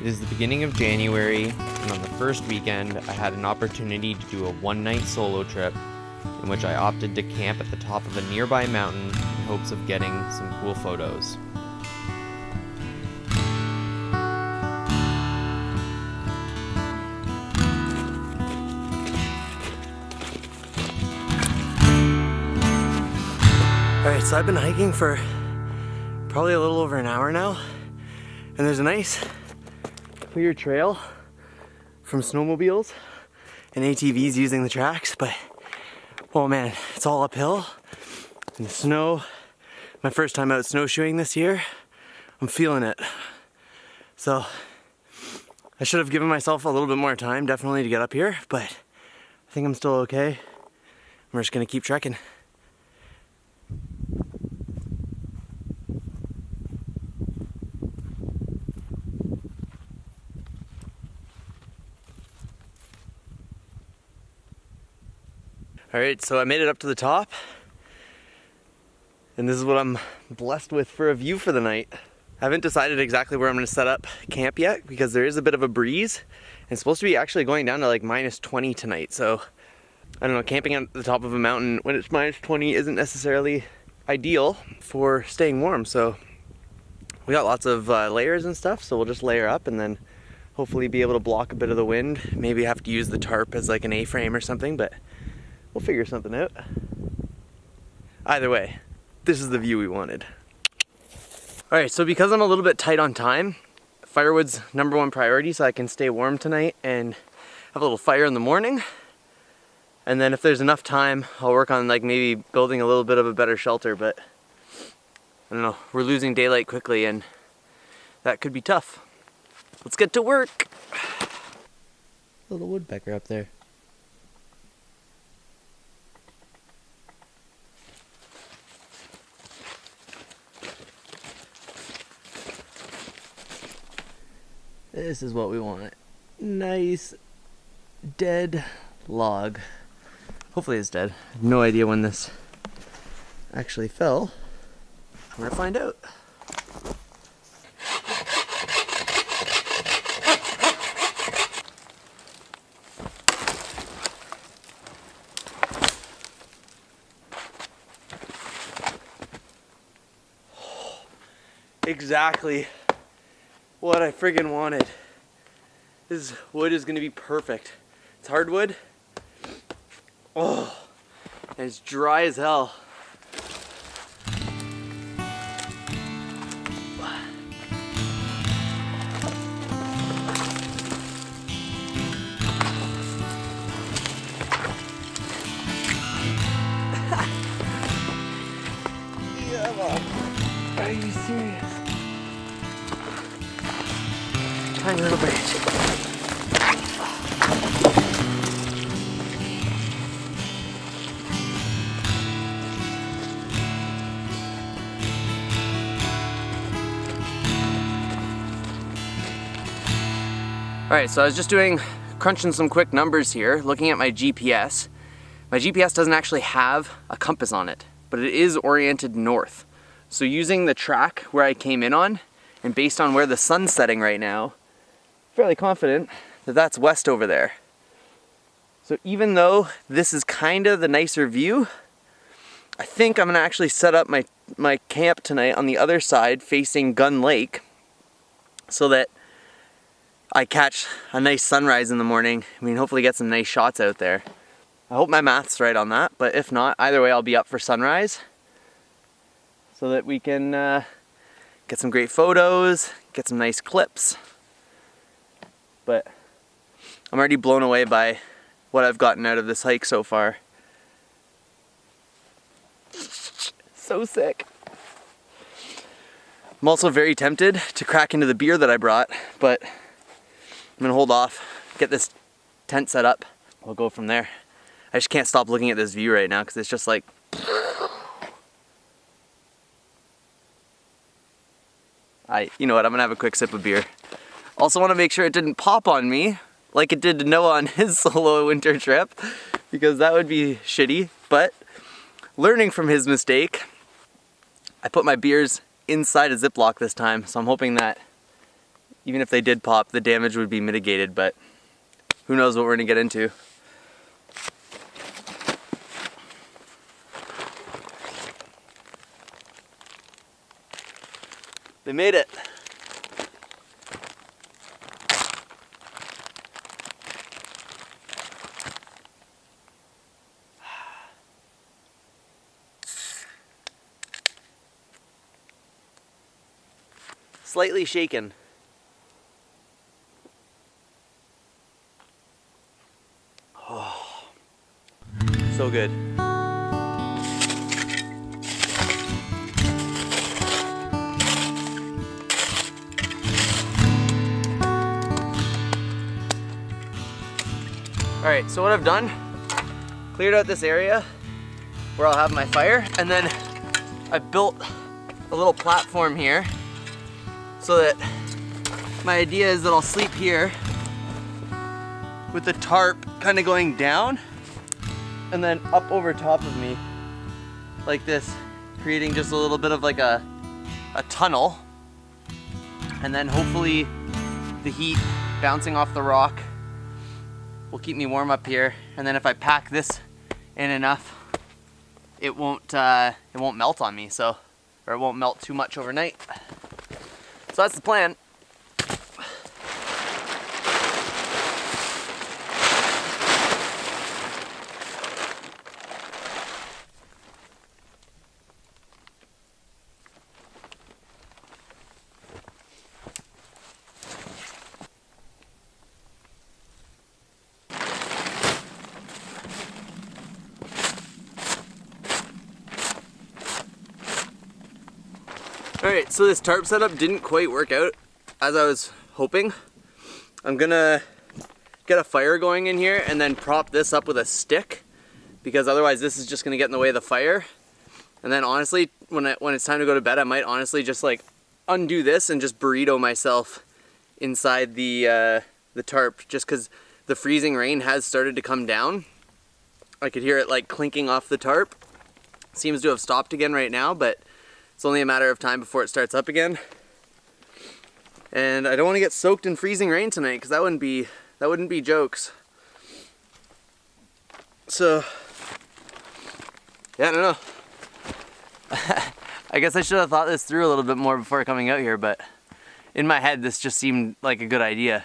is the beginning of January, and on the first weekend, I had an opportunity to do a one-night solo trip in which I opted to camp at the top of a nearby mountain in hopes of getting some cool photos. Alright, so I've been hiking for probably a little over an hour now, and there's a nice clear trail from snowmobiles and ATVs using the tracks, but oh man, it's all uphill. And the snow, my first time out snowshoeing this year, I'm feeling it. So I should have given myself a little bit more time definitely to get up here, but I think I'm still okay. We're just gonna keep trekking. Alright, so I made it up to the top, and this is what I'm blessed with for a view for the night. I haven't decided exactly where I'm going to set up camp yet because there is a bit of a breeze, and it's supposed to be actually going down to like -20 tonight, so I don't know, camping at the top of a mountain when it's -20 isn't necessarily ideal for staying warm, so we got lots of layers and stuff, so we'll just layer up and then hopefully be able to block a bit of the wind. Maybe have to use the tarp as like an A-frame or something, but we'll figure something out. Either way, this is the view we wanted. Alright, so because I'm a little bit tight on time, firewood's #1 priority so I can stay warm tonight and have a little fire in the morning. And then if there's enough time, I'll work on like maybe building a little bit of a better shelter, but I don't know, we're losing daylight quickly and that could be tough. Let's get to work. Little woodpecker up there. This is what we want. Nice dead log. Hopefully it's dead. I have no idea when this actually fell. I'm gonna find out. Exactly what I friggin' wanted. This wood is gonna be perfect. It's hardwood. Oh, and it's dry as hell. Are you serious? Tiny little branch. Alright, so I was just crunching some quick numbers here, looking at my GPS. My GPS doesn't actually have a compass on it, but it is oriented north. So using the track where I came in on, and based on where the sun's setting right now, fairly confident that that's west over there. So even though this is kind of the nicer view, I think I'm gonna actually set up my camp tonight on the other side facing Gun Lake so that I catch a nice sunrise in the morning. I mean, hopefully get some nice shots out there. I hope my math's right on that, but if not, either way I'll be up for sunrise so that we can get some great photos, get some nice clips. But I'm already blown away by what I've gotten out of this hike so far. So sick. I'm also very tempted to crack into the beer that I brought, but I'm gonna hold off, get this tent set up. We'll go from there. I just can't stop looking at this view right now because it's just like, you know what, I'm gonna have a quick sip of beer. Also want to make sure it didn't pop on me like it did to Noah on his solo winter trip, because that would be shitty. But learning from his mistake, I put my beers inside a Ziploc this time, so I'm hoping that even if they did pop, the damage would be mitigated, but who knows what we're gonna get into. They made it. Slightly shaken. Oh, so good. All right, so what I've done, cleared out this area where I'll have my fire, and then I built a little platform here so that my idea is that I'll sleep here with the tarp kind of going down and then up over top of me like this, creating just a little bit of like a tunnel, and then hopefully the heat bouncing off the rock will keep me warm up here, and then if I pack this in enough, it won't melt on me, so, or it won't melt too much overnight. So that's the plan. Alright, so this tarp setup didn't quite work out as I was hoping. I'm gonna get a fire going in here and then prop this up with a stick, because otherwise this is just gonna get in the way of the fire. And then honestly, when it's time to go to bed, I might honestly just like undo this and just burrito myself inside the tarp, just because the freezing rain has started to come down. I could hear it like clinking off the tarp. Seems to have stopped again right now, but it's only a matter of time before it starts up again. And I don't want to get soaked in freezing rain tonight, because that wouldn't be jokes. So yeah, I don't know. I guess I should have thought this through a little bit more before coming out here, but in my head this just seemed like a good idea.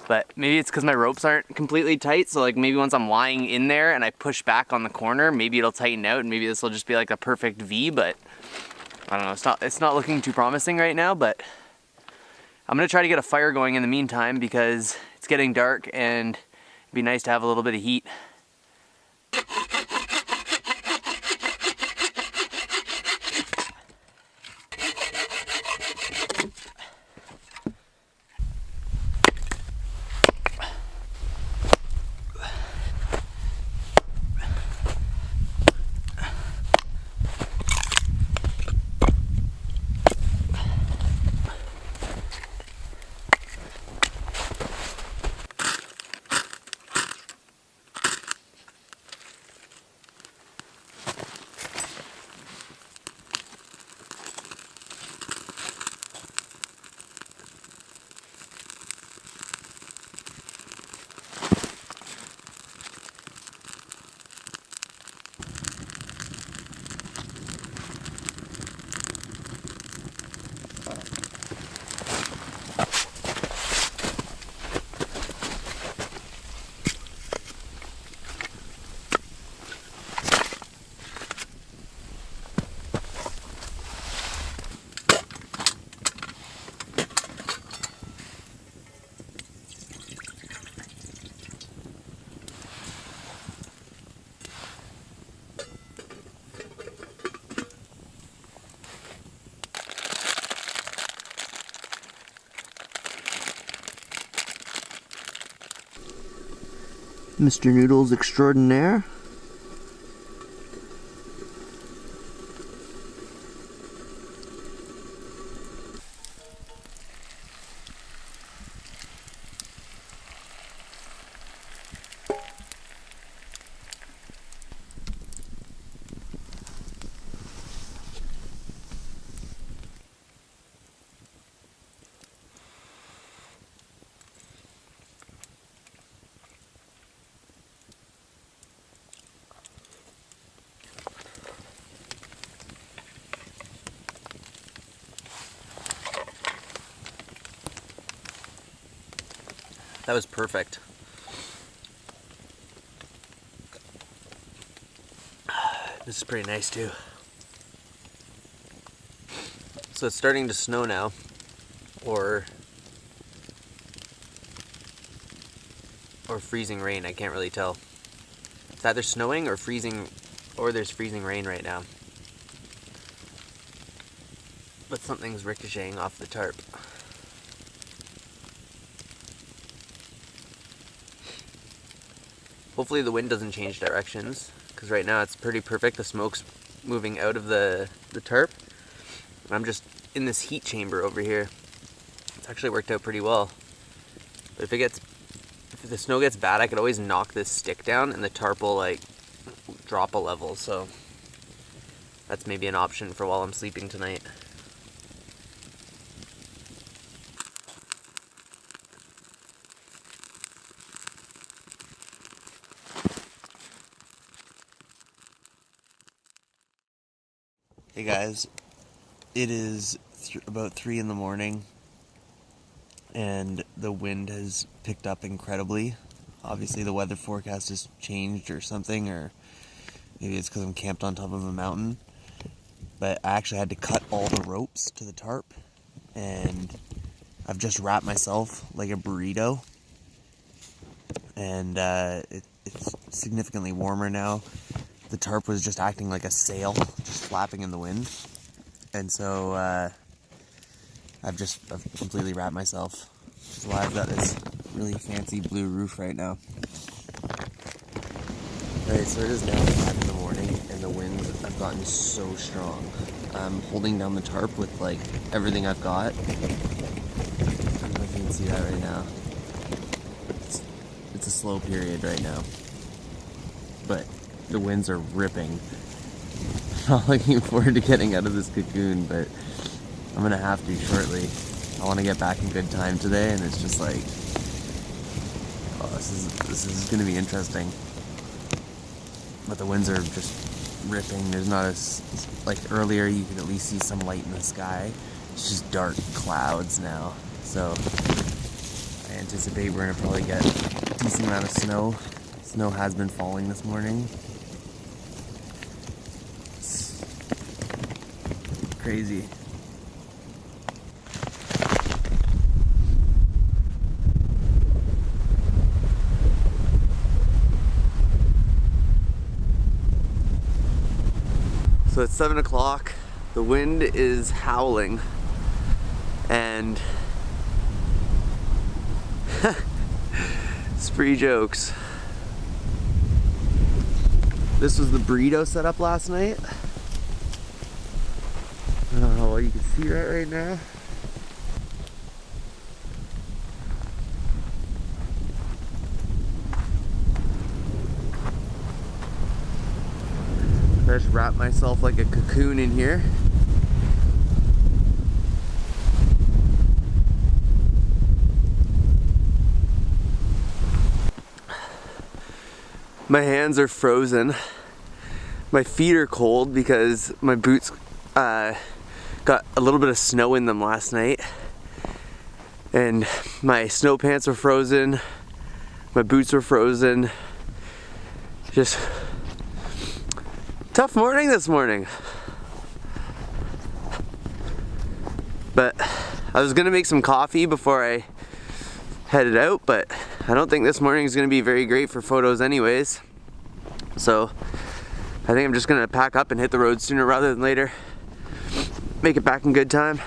But maybe it's because my ropes aren't completely tight, so like maybe once I'm lying in there and I push back on the corner, maybe it'll tighten out and maybe this will just be like a perfect V, but I don't know, it's not looking too promising right now, but I'm gonna try to get a fire going in the meantime because it's getting dark and it'd be nice to have a little bit of heat. Mr. Noodles extraordinaire. That was perfect. This is pretty nice too. So it's starting to snow now, or freezing rain, I can't really tell. It's either snowing or freezing, or there's freezing rain right now. But something's ricocheting off the tarp. Hopefully the wind doesn't change directions, because right now it's pretty perfect. The smoke's moving out of the tarp. And I'm just in this heat chamber over here. It's actually worked out pretty well. But if the snow gets bad, I could always knock this stick down and the tarp will like drop a level. So that's maybe an option for while I'm sleeping tonight. Hey guys, it is about 3 in the morning and the wind has picked up incredibly. Obviously the weather forecast has changed or something, or maybe it's because I'm camped on top of a mountain. But I actually had to cut all the ropes to the tarp, and I've just wrapped myself like a burrito. And it's significantly warmer now. The tarp was just acting like a sail, just flapping in the wind. And so I've completely wrapped myself. Which is why I've got this really fancy blue roof right now. Alright, so it is now 5 in the morning and the winds have gotten so strong. I'm holding down the tarp with like everything I've got. I don't know if you can see that right now. It's a slow period right now. But the winds are ripping. I'm not looking forward to getting out of this cocoon, but I'm gonna have to shortly. I want to get back in good time today, and it's just like, oh, this is gonna be interesting. But the winds are just ripping. There's not like earlier. You could at least see some light in the sky. It's just dark clouds now. So I anticipate we're gonna probably get a decent amount of snow. Snow has been falling this morning. Crazy. So it's 7 o'clock, the wind is howling, and spree jokes. This was the burrito setup last night. I don't know what you can see right now. I just wrap myself like a cocoon in here. My hands are frozen. My feet are cold because my boots got a little bit of snow in them last night. And my snow pants are frozen. My boots are frozen. Just tough morning this morning. But I was gonna make some coffee before I headed out, but I don't think this morning is gonna be very great for photos anyways. So I think I'm just gonna pack up and hit the road sooner rather than later. Make it back in good time.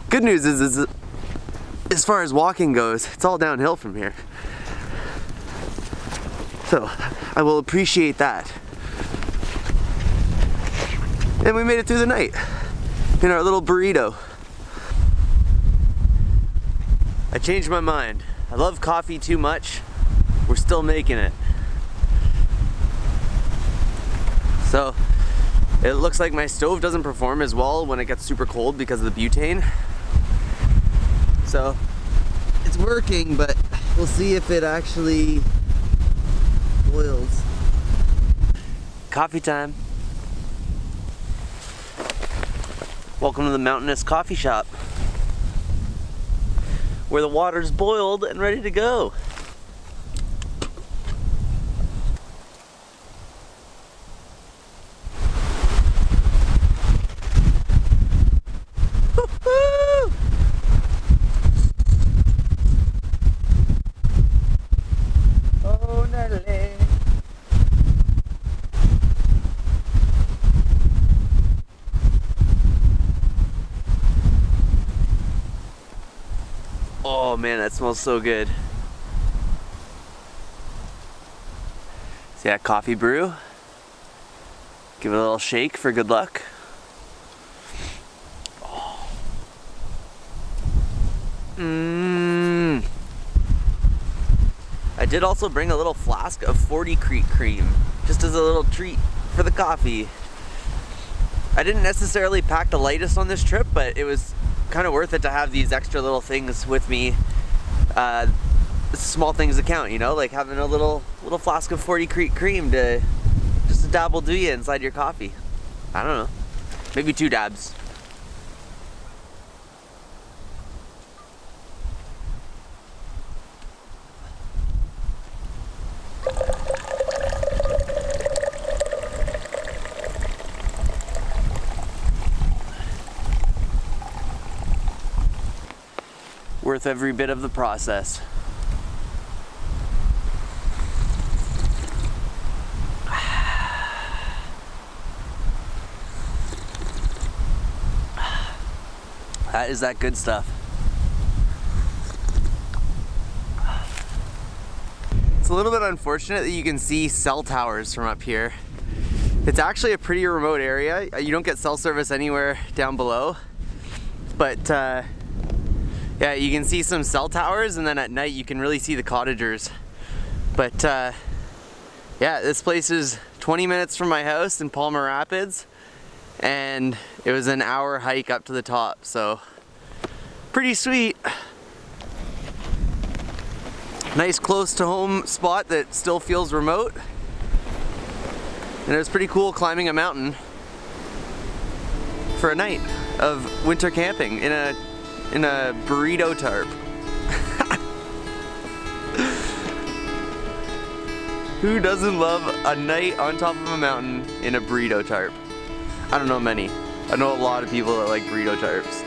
Good news is as far as walking goes, it's all downhill from here. So I will appreciate that. And we made it through the night in our little burrito. I changed my mind. I love coffee too much. We're still making it. So it looks like my stove doesn't perform as well when it gets super cold because of the butane. So it's working, but we'll see if it actually boils. Coffee time. Welcome to the Mountainous Coffee Shop. where the water's boiled and ready to go. Oh man, that smells so good. So yeah, coffee brew. Give it a little shake for good luck. Oh. I did also bring a little flask of 40 Creek cream, just as a little treat for the coffee. I didn't necessarily pack the lightest on this trip, but it was kind of worth it to have these extra little things with me. Small things that count, you know, like having a little flask of 40 Creek cream to just a dab will do you inside your coffee. I don't know, maybe 2 dabs. Worth every bit of the process. That is that good stuff. It's a little bit unfortunate that you can see cell towers from up here. It's actually a pretty remote area. You don't get cell service anywhere down below, but yeah, you can see some cell towers, and then at night you can really see the cottagers. But yeah, this place is 20 minutes from my house in Palmer Rapids, and it was an hour hike up to the top, so pretty sweet. Nice close to home spot that still feels remote. And it was pretty cool climbing a mountain for a night of winter camping in a burrito tarp. Who doesn't love a night on top of a mountain in a burrito tarp? I don't know many. I know a lot of people that like burrito tarps.